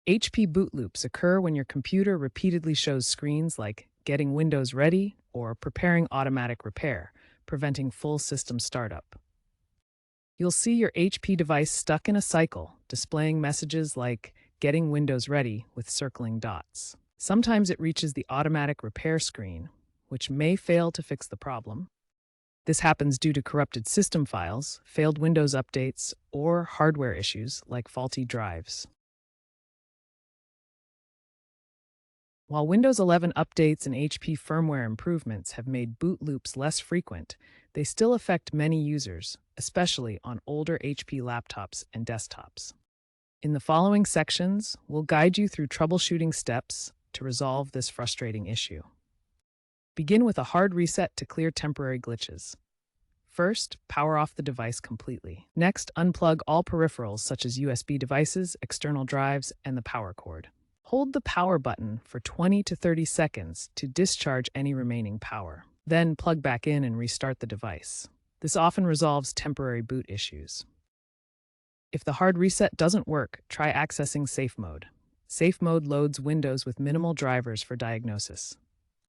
HP boot loops occur when your computer repeatedly shows screens like getting Windows ready or preparing automatic repair, preventing full system startup. You'll see your HP device stuck in a cycle, displaying messages like getting Windows ready with circling dots. Sometimes it reaches the automatic repair screen, which may fail to fix the problem. This happens due to corrupted system files, failed Windows updates, or hardware issues like faulty drives. While Windows 11 updates and HP firmware improvements have made boot loops less frequent, they still affect many users, especially on older HP laptops and desktops. In the following sections, we'll guide you through troubleshooting steps to resolve this frustrating issue. Begin with a hard reset to clear temporary glitches. First, power off the device completely. Next, unplug all peripherals such as USB devices, external drives, and the power cord. Hold the power button for 20 to 30 seconds to discharge any remaining power. Then plug back in and restart the device. This often resolves temporary boot issues. If the hard reset doesn't work, try accessing Safe Mode. Safe Mode loads Windows with minimal drivers for diagnosis.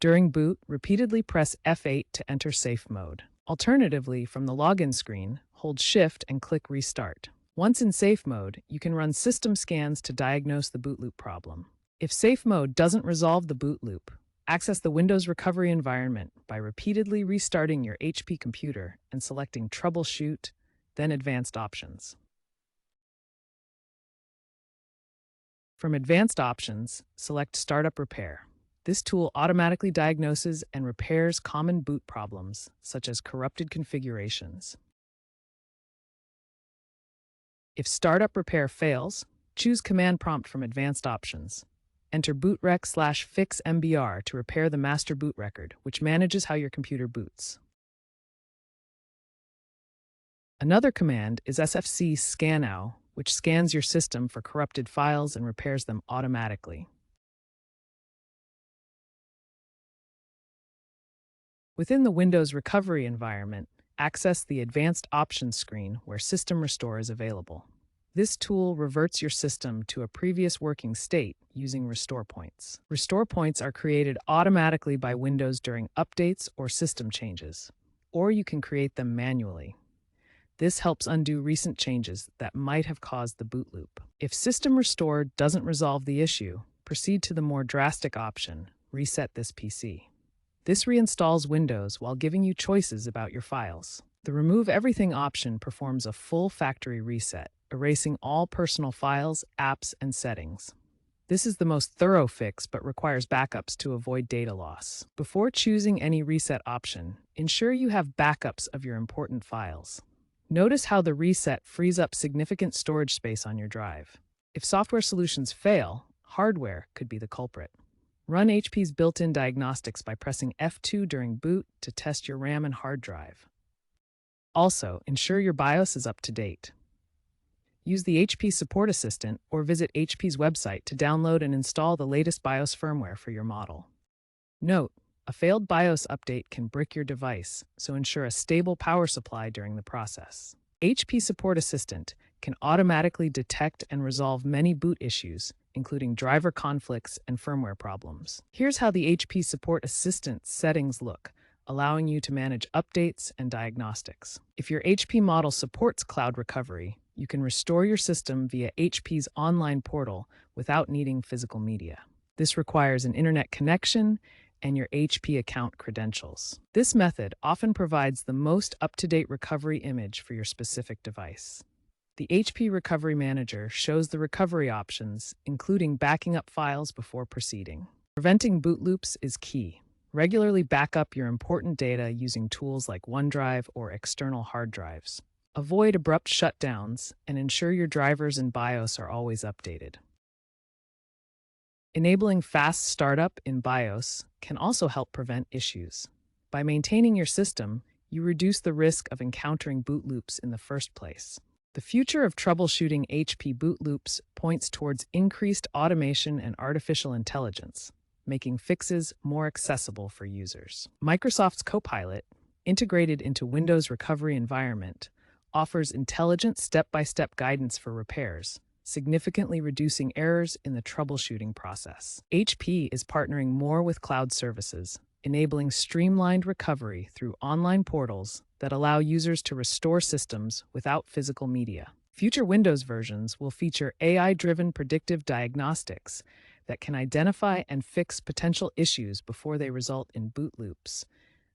During boot, repeatedly press F8 to enter Safe Mode. Alternatively, from the login screen, hold Shift and click Restart. Once in Safe Mode, you can run system scans to diagnose the boot loop problem. If Safe Mode doesn't resolve the boot loop, access the Windows recovery environment by repeatedly restarting your HP computer and selecting Troubleshoot, then Advanced Options. From Advanced Options, select Startup Repair. This tool automatically diagnoses and repairs common boot problems, such as corrupted configurations. If Startup Repair fails, choose Command Prompt from Advanced Options. Enter bootrec/fix mbr to repair the master boot record, which manages how your computer boots. Another command is sfc scanow, which scans your system for corrupted files and repairs them automatically. Within the Windows recovery environment, access the Advanced Options screen where System Restore is available. This tool reverts your system to a previous working state using restore points. Restore points are created automatically by Windows during updates or system changes, or you can create them manually. This helps undo recent changes that might have caused the boot loop. If System Restore doesn't resolve the issue, proceed to the more drastic option, Reset this PC. This reinstalls Windows while giving you choices about your files. The Remove Everything option performs a full factory reset, erasing all personal files, apps, and settings. This is the most thorough fix but requires backups to avoid data loss. Before choosing any reset option, ensure you have backups of your important files. Notice how the reset frees up significant storage space on your drive. If software solutions fail, hardware could be the culprit. Run HP's built-in diagnostics by pressing F2 during boot to test your RAM and hard drive. Also, ensure your BIOS is up to date. Use the HP Support Assistant or visit HP's website to download and install the latest BIOS firmware for your model. Note, a failed BIOS update can brick your device, so ensure a stable power supply during the process. HP Support Assistant can automatically detect and resolve many boot issues, including driver conflicts and firmware problems. Here's how the HP Support Assistant settings look, allowing you to manage updates and diagnostics. If your HP model supports cloud recovery, you can restore your system via HP's online portal without needing physical media. This requires an internet connection and your HP account credentials. This method often provides the most up-to-date recovery image for your specific device. The HP Recovery Manager shows the recovery options, including backing up files before proceeding. Preventing boot loops is key. Regularly back up your important data using tools like OneDrive or external hard drives. Avoid abrupt shutdowns and ensure your drivers and BIOS are always updated. Enabling fast startup in BIOS can also help prevent issues. By maintaining your system, you reduce the risk of encountering boot loops in the first place. The future of troubleshooting HP boot loops points towards increased automation and artificial intelligence, making fixes more accessible for users. Microsoft's Copilot, integrated into Windows Recovery Environment, offers intelligent step-by-step guidance for repairs, significantly reducing errors in the troubleshooting process. HP is partnering more with cloud services, enabling streamlined recovery through online portals that allow users to restore systems without physical media. Future Windows versions will feature AI-driven predictive diagnostics that can identify and fix potential issues before they result in boot loops,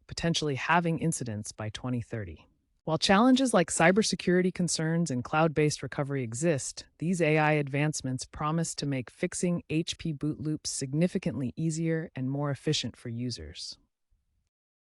potentially halving incidents by 2030. While challenges like cybersecurity concerns and cloud-based recovery exist, these AI advancements promise to make fixing HP boot loops significantly easier and more efficient for users.